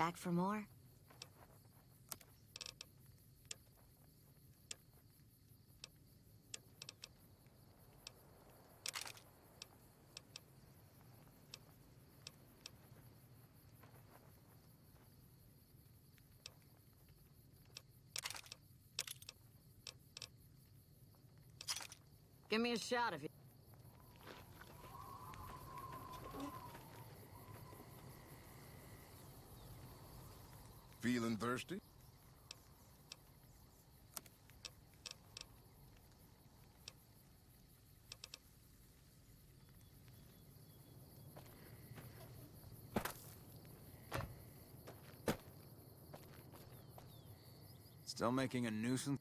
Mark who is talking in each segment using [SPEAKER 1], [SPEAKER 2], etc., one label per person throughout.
[SPEAKER 1] Back for more? Give me a shot if you...
[SPEAKER 2] Feeling thirsty?
[SPEAKER 3] Still making a nuisance?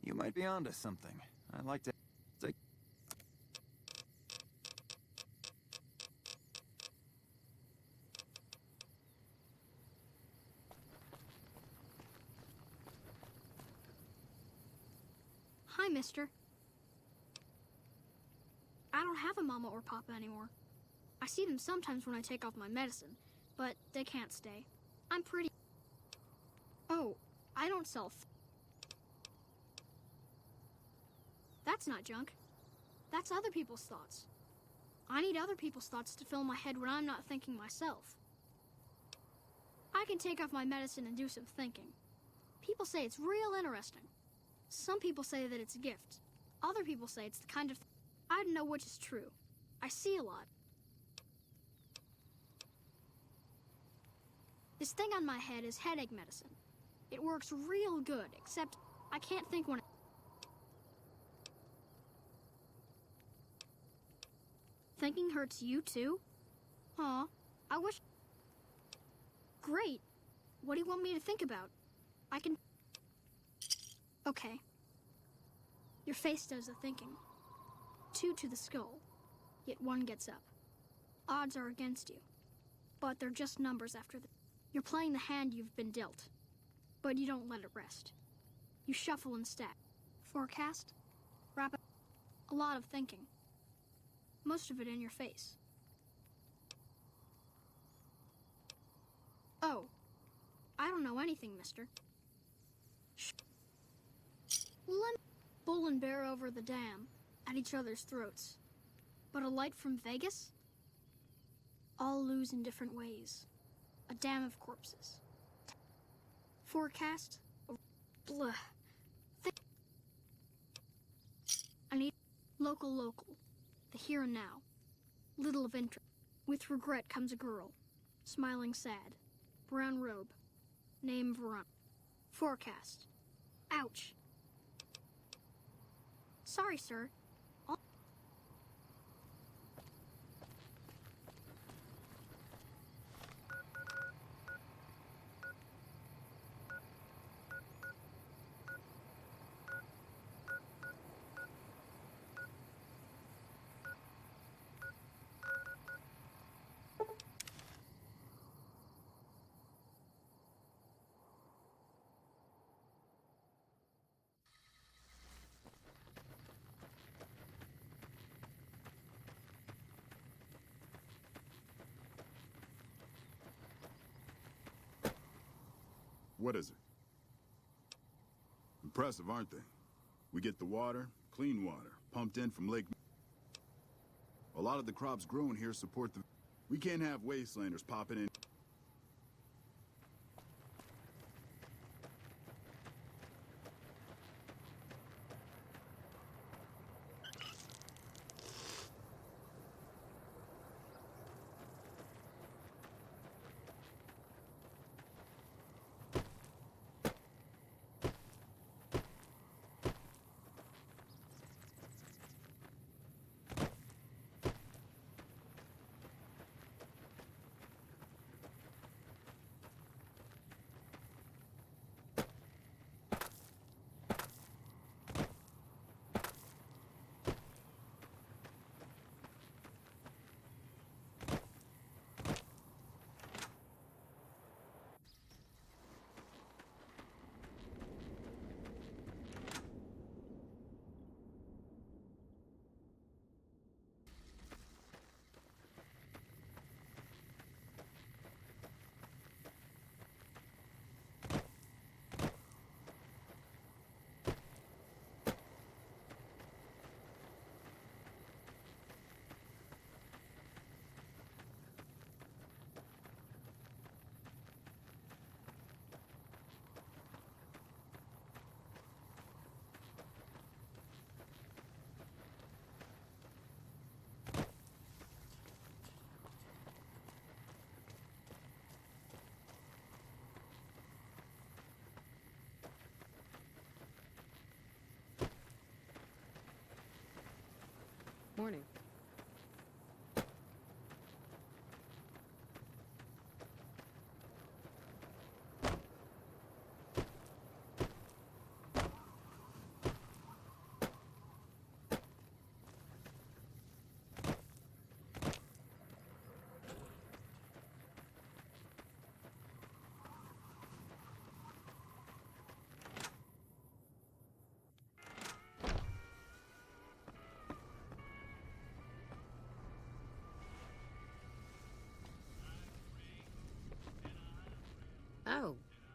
[SPEAKER 3] You might be onto something. I'd like to take...
[SPEAKER 4] Hi, mister. I don't have a mama or papa anymore. I see them sometimes when I take off my medicine, but they can't stay. I'm pretty... Oh, I don't sell That's not junk. That's other people's thoughts. I need other people's thoughts to fill my head when I'm not thinking myself. I can take off my medicine and do some thinking. People say it's real interesting. Some people say that it's a gift. Other people say it's the kind of... I don't know which is true. I see a lot. This thing on my head is headache medicine. It works real good, except I can't think when... Thinking hurts you too? Aw, I wish... Great. What do you want me to think about? I can... Okay. Your face does the thinking. 2 to the skull, yet 1 gets up. Odds are against you, but they're just numbers after the... You're playing the hand you've been dealt, but you don't let it rest. You shuffle and stack. Forecast, wrap up, a lot of thinking. Most of it in your face. Oh, I don't know anything, mister. Shh. Bull and bear over the dam, at each other's throats. But a light from Vegas? All lose in different ways. A dam of corpses. Forecast? Blah. I need local. The here and now. Little of interest. With regret comes a girl. Smiling sad. Brown robe. Name Veronica. Forecast. Ouch. Sorry, sir.
[SPEAKER 5] What is it? Impressive, aren't they? We get the water, clean water, pumped in from Lake... A lot of the crops grown here support the... We can't have wastelanders popping in...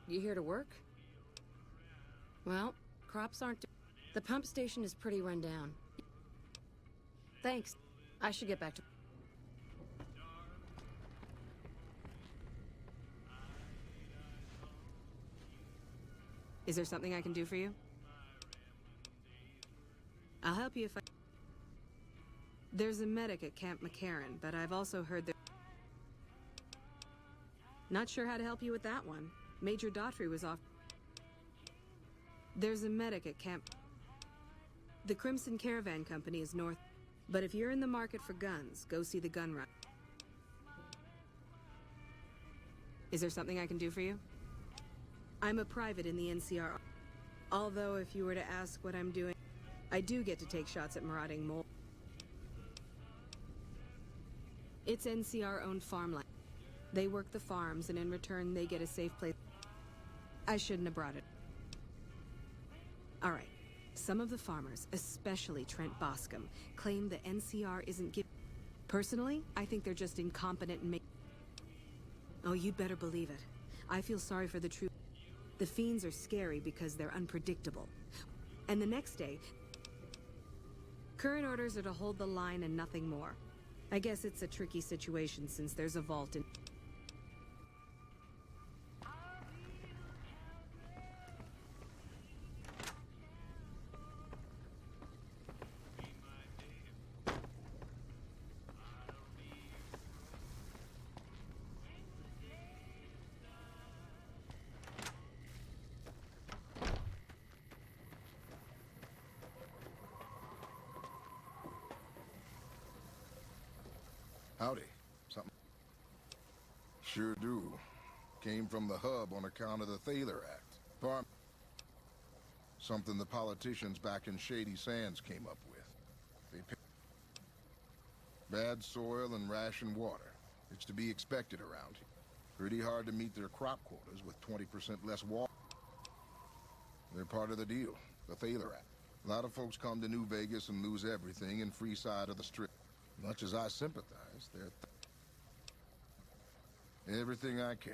[SPEAKER 6] You here to work? Well, crops aren't... The pump station is pretty run down. Thanks. I should get back to... Is there something I can do for you? I'll help you if I... There's a medic at Camp McCarran, but I've also heard that... Not sure how to help you with that one. Major Daughtry was off... There's a medic at Camp... The Crimson Caravan Company is north... But if you're in the market for guns, go see the gun run. Is there something I can do for you? I'm a private in the NCR. Although, if you were to ask what I'm doing, I do get to take shots at marauding mole. It's NCR-owned farmland. They work the farms, and in return, they get a safe place. I shouldn't have brought it. All right. Some of the farmers, especially Trent Boscom, claim the NCR isn't giving... Personally, I think they're just incompetent and Oh, you'd better believe it. I feel sorry for the troops. The fiends are scary because they're unpredictable. And the next day... Current orders are to hold the line and nothing more. I guess it's a tricky situation since there's a vault in...
[SPEAKER 2] Howdy. Something? Sure do. Came from the hub on account of the Thaler Act. Something the politicians back in Shady Sands came up with. They bad soil and ration water. It's to be expected around here. Pretty hard to meet their crop quotas with 20% less water. They're part of the deal, the Thaler Act. A lot of folks come to New Vegas and lose everything in free side of the strip. Much as I sympathize, they're... Everything I can.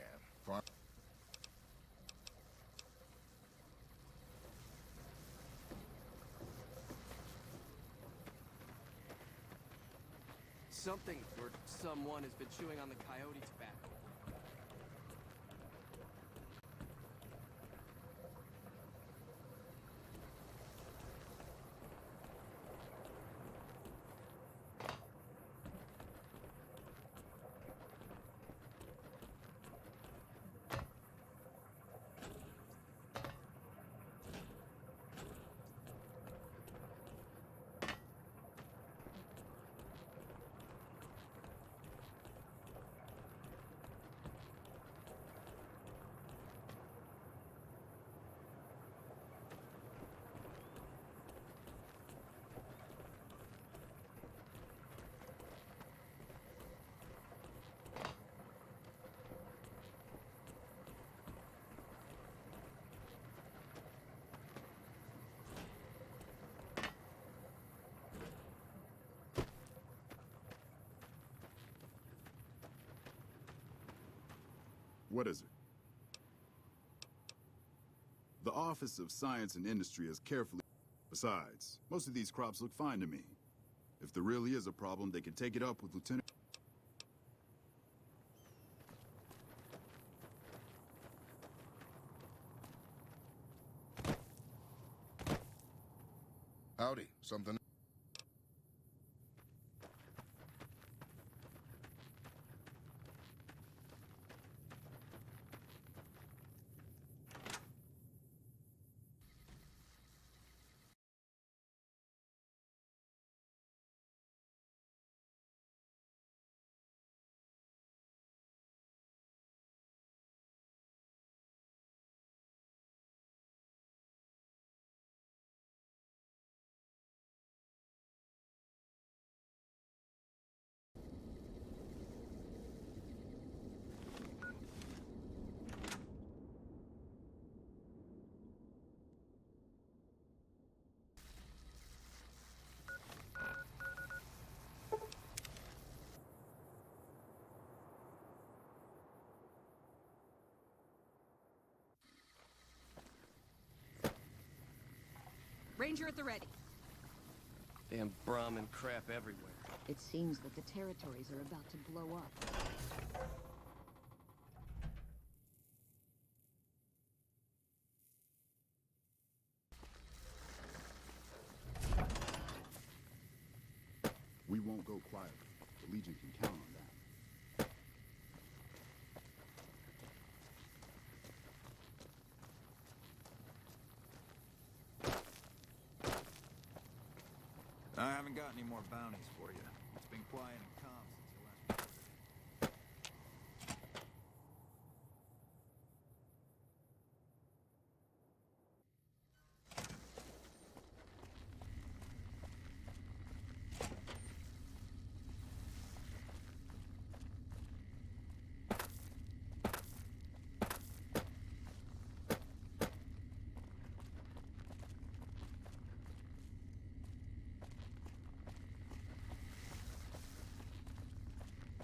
[SPEAKER 7] Something or someone has been chewing on the coyote tobacco.
[SPEAKER 5] What is it? The Office of Science and Industry has carefully... Besides, most of these crops look fine to me. If there really is a problem, they can take it up with Lieutenant...
[SPEAKER 2] Howdy. Something?
[SPEAKER 6] Ranger at the ready.
[SPEAKER 7] Damn Brahmin crap everywhere.
[SPEAKER 1] It seems that the territories are about to blow up.
[SPEAKER 5] We won't go quietly. The Legion can count on that.
[SPEAKER 3] I haven't got any more bounties for you. It's been quiet and calm since you last reported.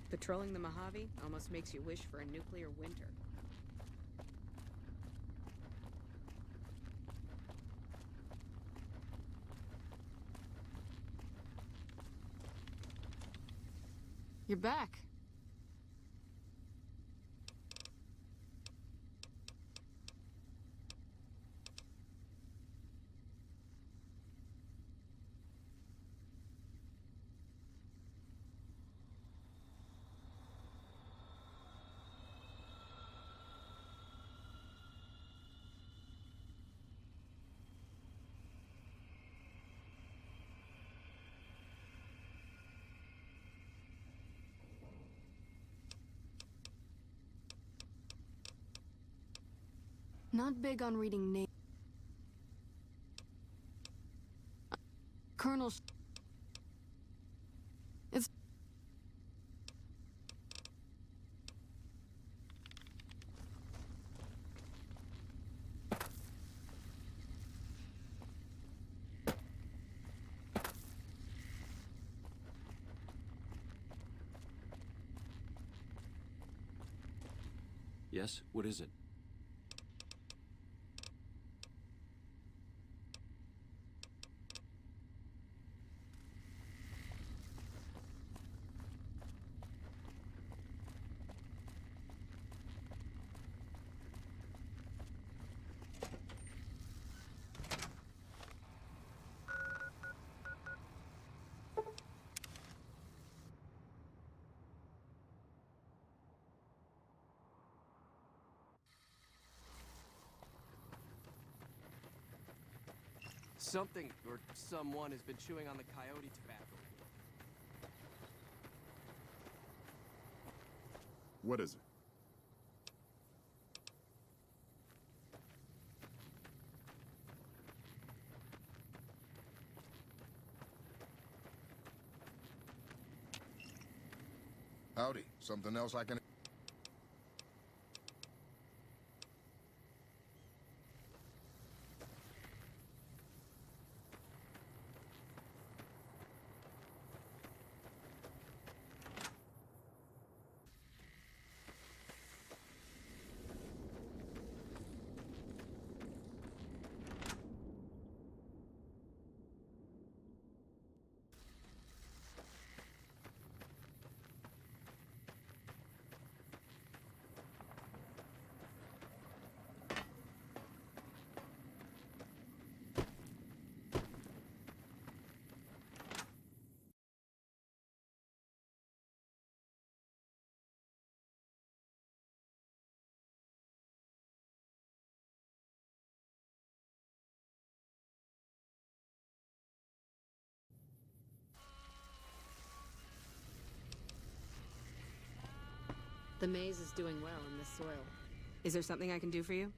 [SPEAKER 6] Patrolling the Mojave almost makes you wish for a nuclear winter.
[SPEAKER 1] You're back.
[SPEAKER 6] Not big on reading names. Colonel... It's...
[SPEAKER 8] Yes? What is it?
[SPEAKER 7] Something or someone has been chewing on the coyote tobacco.
[SPEAKER 5] What is it?
[SPEAKER 2] Howdy. Something else I can...
[SPEAKER 6] The maize is doing well in this soil. Is there something I can do for you?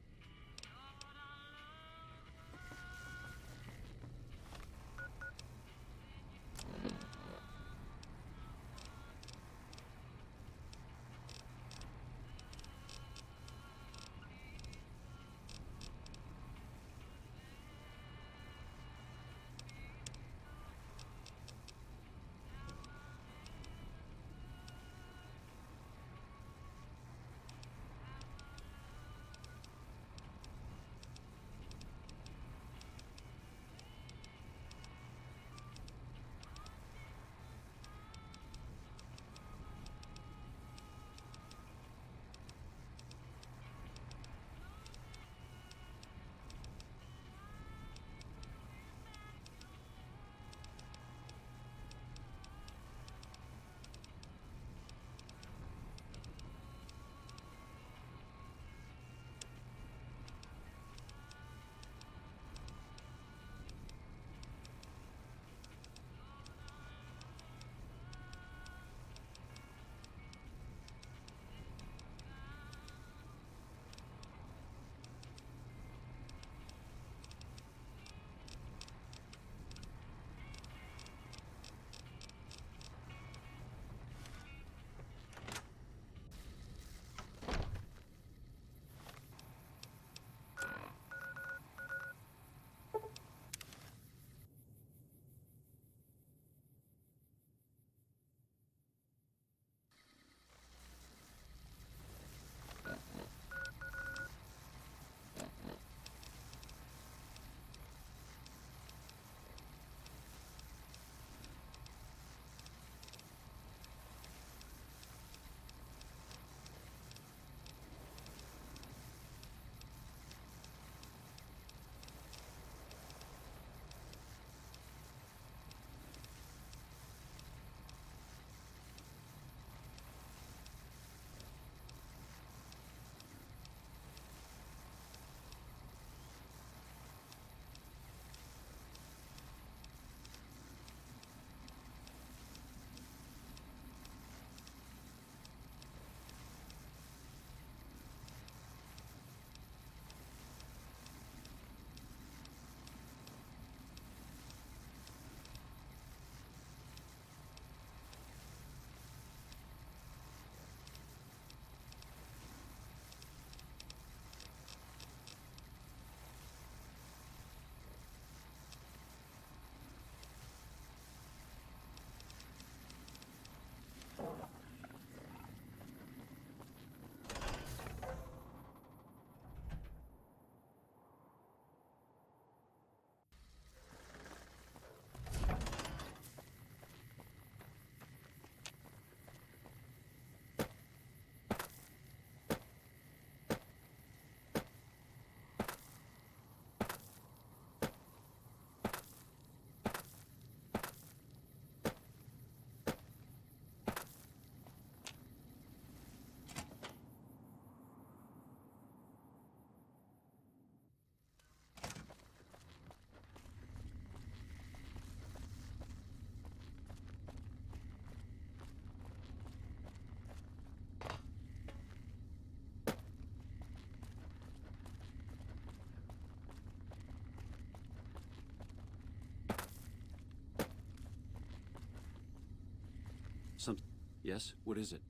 [SPEAKER 8] Yes? What is it?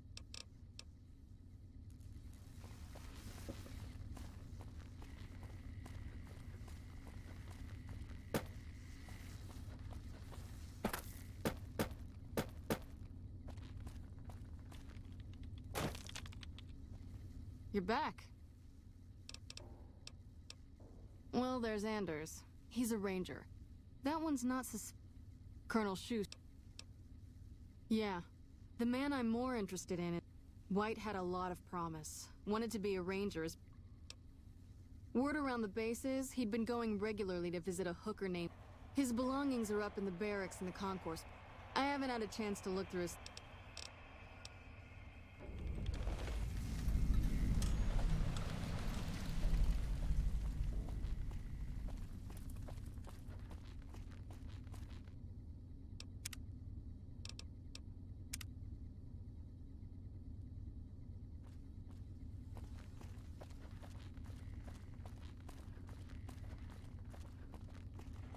[SPEAKER 9] You're back. Well, there's Anders. He's a ranger. That one's not Colonel Schuss. Yeah. The man I'm more interested in is... White had a lot of promise. Wanted to be a ranger. Word around the base is he'd been going regularly to visit a hooker named... His belongings are up in the barracks in the concourse. I haven't had a chance to look through his...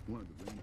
[SPEAKER 5] One of the rangers.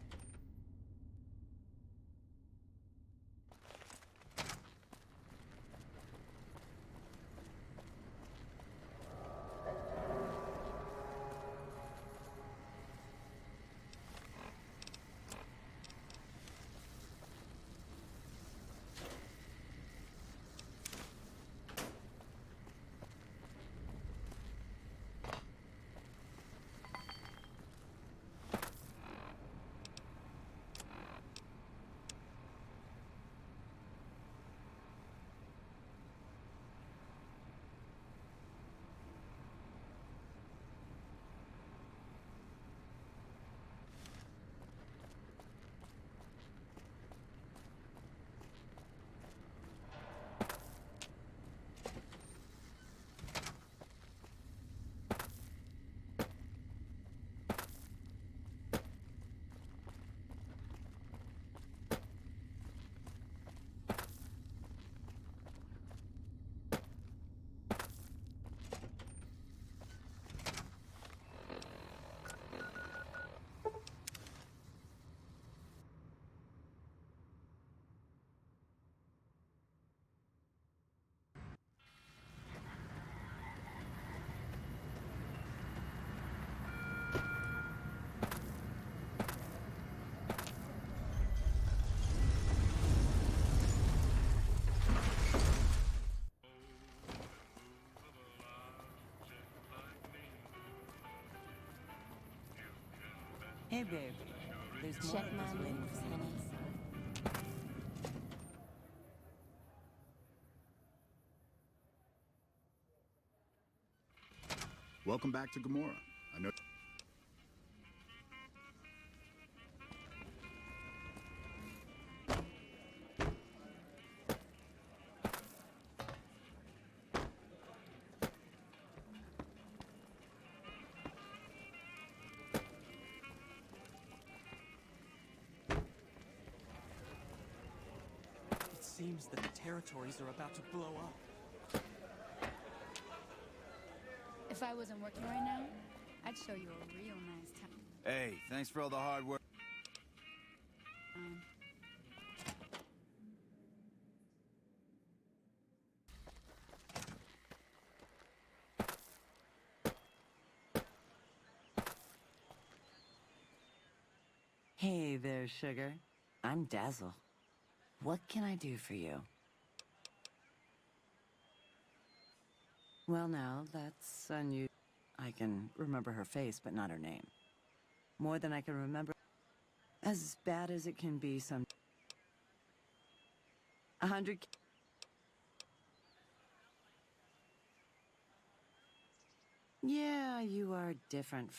[SPEAKER 10] Hey, babe. There's more.
[SPEAKER 11] Check my moves, honey.
[SPEAKER 5] Welcome back to Gamora. I know.
[SPEAKER 7] It seems that the territories are about to blow up.
[SPEAKER 11] If I wasn't working right now, I'd show you a real nice time.
[SPEAKER 3] Hey, thanks for all the hard work.
[SPEAKER 10] Hey there, sugar. I'm Dazzle. What can I do for you? Well, now, that's unusual. I can remember her face, but not her name. More than I can remember. As bad as it can be some... 100... Yeah, you are different.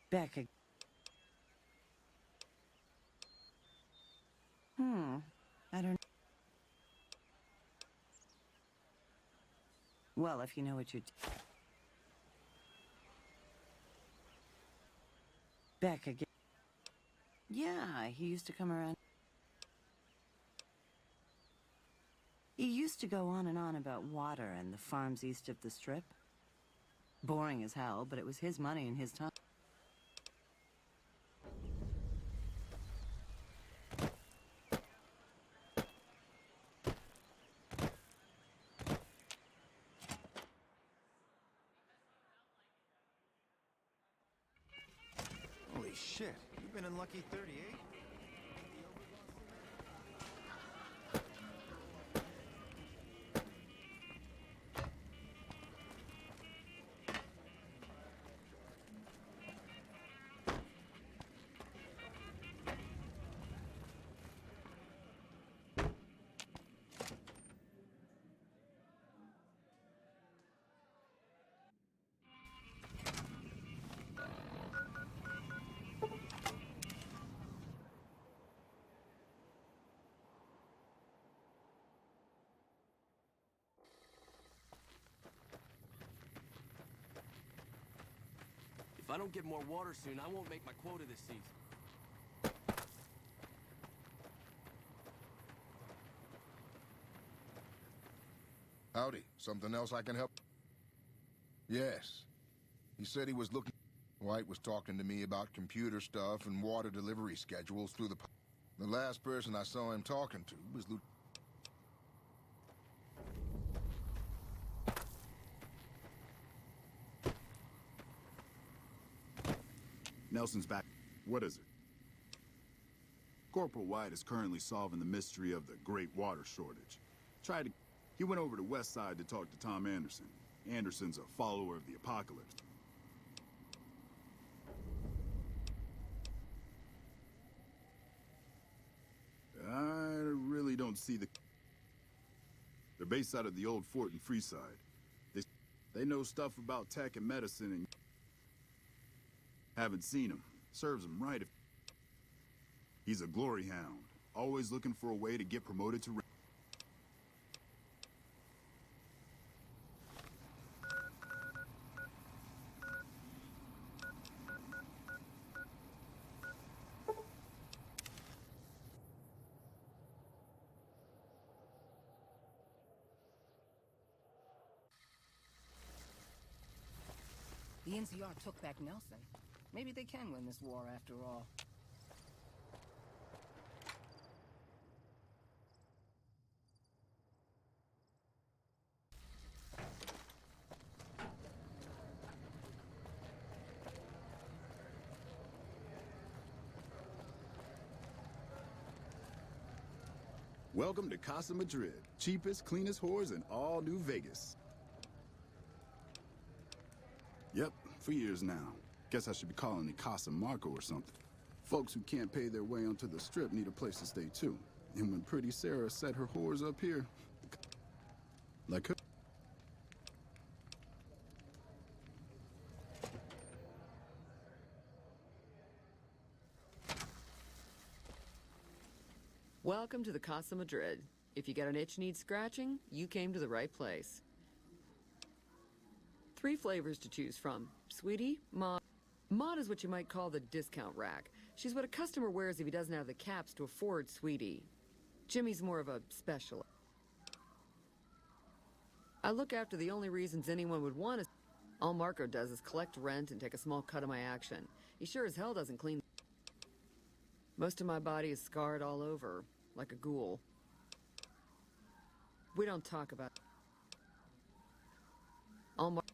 [SPEAKER 10] Back again. I don't... Well, if you know what you're... Back again. Yeah, he used to come around. He used to go on and on about water and the farms east of the Strip. Boring as hell, but it was his money and his time.
[SPEAKER 3] Shit, you've been in lucky 38?
[SPEAKER 7] If I don't get more water soon, I won't make my quota this season.
[SPEAKER 2] Howdy. Something else I can help? Yes. He said he was looking... White was talking to me about computer stuff and water delivery schedules through the... The last person I saw him talking to was Lieutenant...
[SPEAKER 5] Nelson's back. What is it? Corporal White is currently solving the mystery of the Great Water Shortage. He went over to West Side to talk to Tom Anderson. Anderson's a follower of the apocalypse. I really don't see the... They're based out of the old fort in Freeside. They know stuff about tech and medicine and... Haven't seen him. Serves him right if... He's a glory hound. Always looking for a way to get promoted to...
[SPEAKER 8] The NCR took back Nelson. Maybe they can win this war after all.
[SPEAKER 5] Welcome to Casa Madrid. Cheapest, cleanest whores in all New Vegas. Yep, for years now. Guess I should be calling it Casa Marco or something. Folks who can't pay their way onto the strip need a place to stay too. And when Pretty Sarah set her whores up here, like her...
[SPEAKER 12] Welcome to the Casa Madrid. If you got an itch needs scratching, you came to the right place. 3 flavors to choose from. Sweetie, Mod. Mod is what you might call the discount rack. She's what a customer wears if he doesn't have the caps to afford Sweetie. Jimmy's more of a specialist. I look after the only reasons anyone would want us. All Marco does is collect rent and take a small cut of my action. He sure as hell doesn't clean. Most of my body is scarred all over, like a ghoul. We don't talk about... All Marco...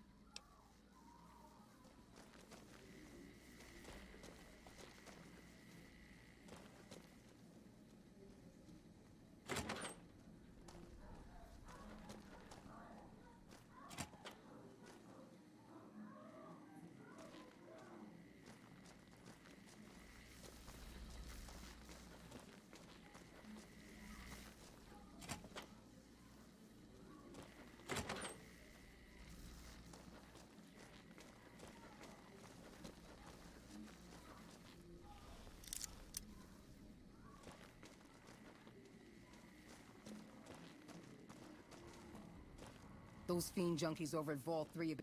[SPEAKER 8] Those fiend junkies over at Vault 3...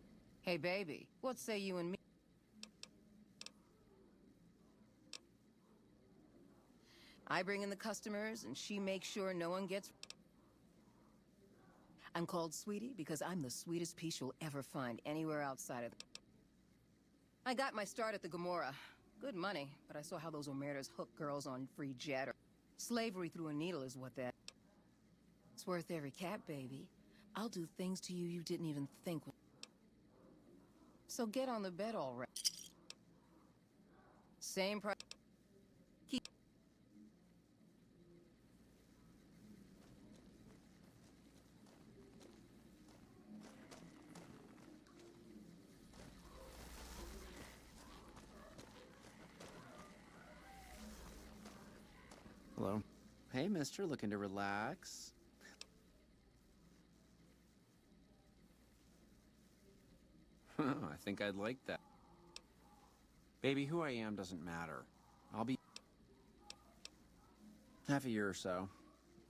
[SPEAKER 8] Hey, baby, what say you and me? I bring in the customers, and she makes sure no one gets... I'm called Sweetie because I'm the sweetest piece you'll ever find anywhere outside of... I got my start at the Gomorrah. Good money, but I saw how those Omertas hook girls on free jet. Or slavery through a needle is what that... It's worth every cat, baby. I'll do things to you you didn't even think would... So get on the bed already. Same price.
[SPEAKER 13] Hello. Hey, mister, looking to relax? I think I'd like that. Baby, who I am doesn't matter. I'll be... half a year or so.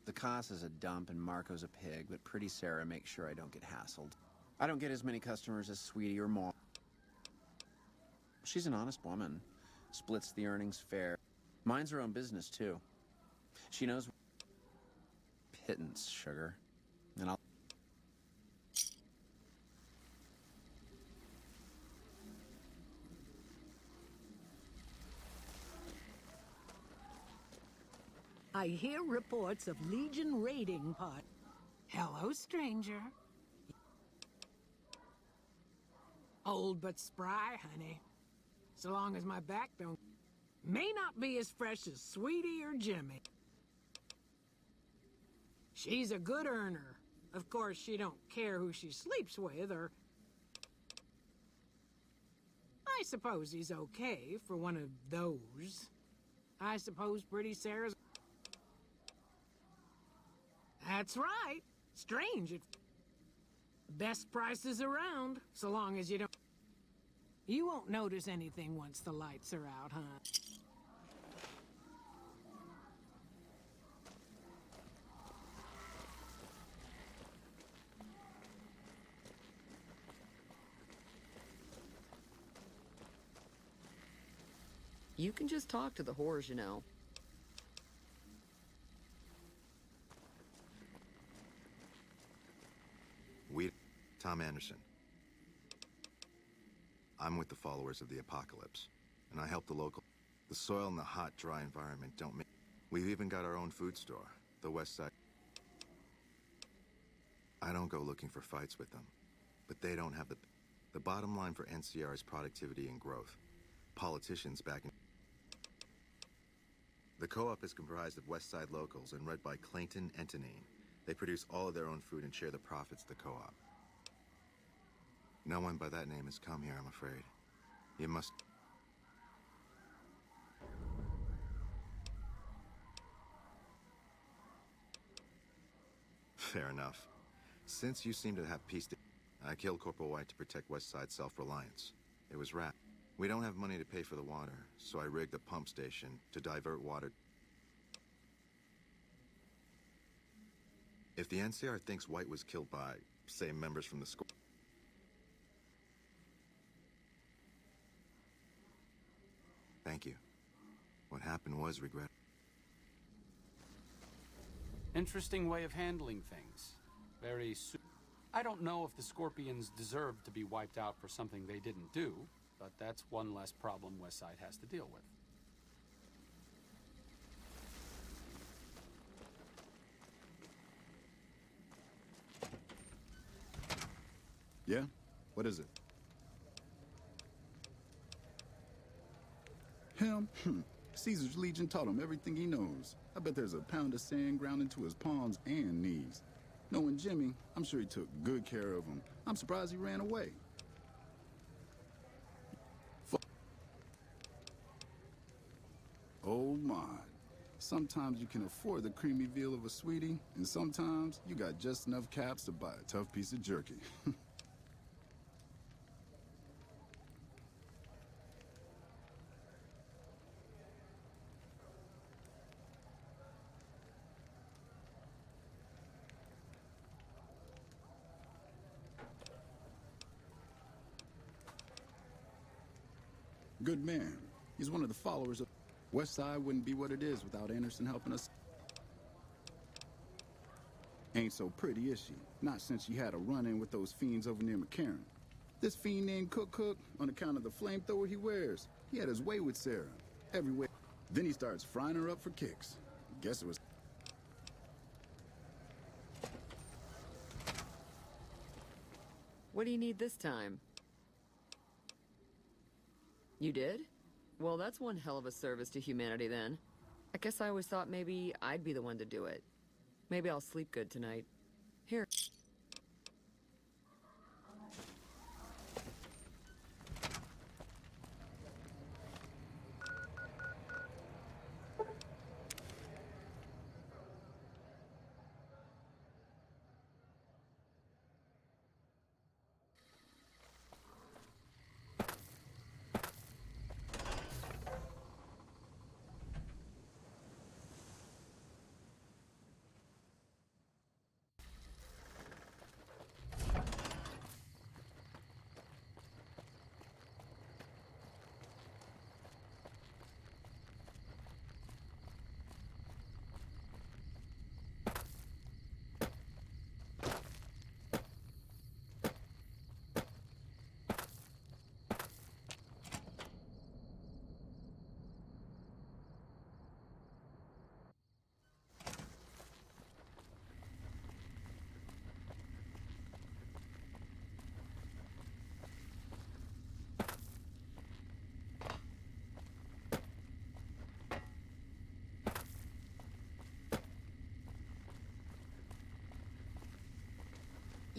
[SPEAKER 13] The Casa is a dump and Marco's a pig, but Pretty Sarah makes sure I don't get hassled. I don't get as many customers as Sweetie or Mom. She's an honest woman. Splits the earnings fair. Minds her own business, too. She knows... pittance, sugar. And I'll...
[SPEAKER 14] I hear reports of Legion raiding part. Hello, stranger. Old but spry, honey. So long as my back don't... may not be as fresh as Sweetie or Jimmy. She's a good earner. Of course, she don't care who she sleeps with, or... I suppose he's okay for one of those. I suppose Pretty Sarah's... That's right. Strange. Best prices around, so long as you don't... You won't notice anything once the lights are out, huh?
[SPEAKER 12] You can just talk to the whores, you know.
[SPEAKER 15] Tom Anderson. I'm with the followers of the apocalypse, and I help the local... The soil and the hot, dry environment don't make... We've even got our own food store, the West Side. I don't go looking for fights with them, but they don't have the... The bottom line for NCR is productivity and growth. Politicians back in... The co-op is comprised of West Side locals and run by Clayton Antonine. They produce all of their own food and share the profits of the co-op. No one by that name has come here, I'm afraid. You must... Fair enough. Since you seem to have peace, I killed Corporal White to protect West Side self-reliance. It was rap. We don't have money to pay for the water, so I rigged a pump station to divert water. If the NCR thinks White was killed by, say, members from the school... Thank you. What happened was regret.
[SPEAKER 16] Interesting way of handling things. Very I don't know if the Scorpions deserve to be wiped out for something they didn't do, but that's one less problem Westside has to deal with.
[SPEAKER 5] Yeah? What is it? Him? Caesar's Legion taught him everything he knows. I bet there's a pound of sand ground into his palms and knees. Knowing Jimmy, I'm sure he took good care of him. I'm surprised he ran away. Oh my. Sometimes you can afford the creamy veal of a sweetie, and sometimes you got just enough caps to buy a tough piece of jerky. Good man. He's one of the followers of... West Side wouldn't be what it is without Anderson helping us. Ain't so pretty, is she? Not since she had a run-in with those fiends over near McCarran. This fiend named Cook, on account of the flamethrower he wears, he had his way with Sarah. Everywhere. Then he starts frying her up for kicks. Guess it was...
[SPEAKER 12] What do you need this time? You did? Well, that's one hell of a service to humanity then. I guess I always thought maybe I'd be the one to do it. Maybe I'll sleep good tonight. Here.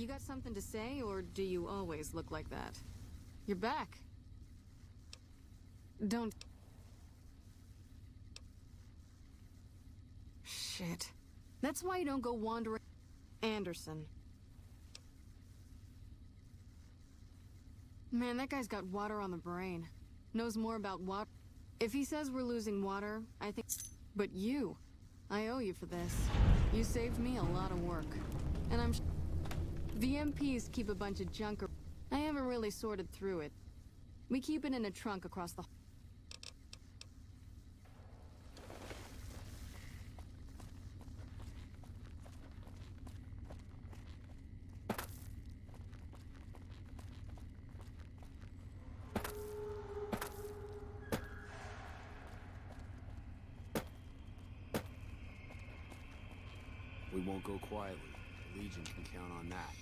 [SPEAKER 9] You got something to say, or do you always look like that? You're back. Don't... Shit. That's why you don't go wandering... Anderson. Man, that guy's got water on the brain. Knows more about water. If he says we're losing water, I think... But you. I owe you for this. You saved me a lot of work. And I'm... The MPs keep a bunch of junk. I haven't really sorted through it. We keep it in a trunk across the...
[SPEAKER 13] We won't go quietly. The Legion can count on that.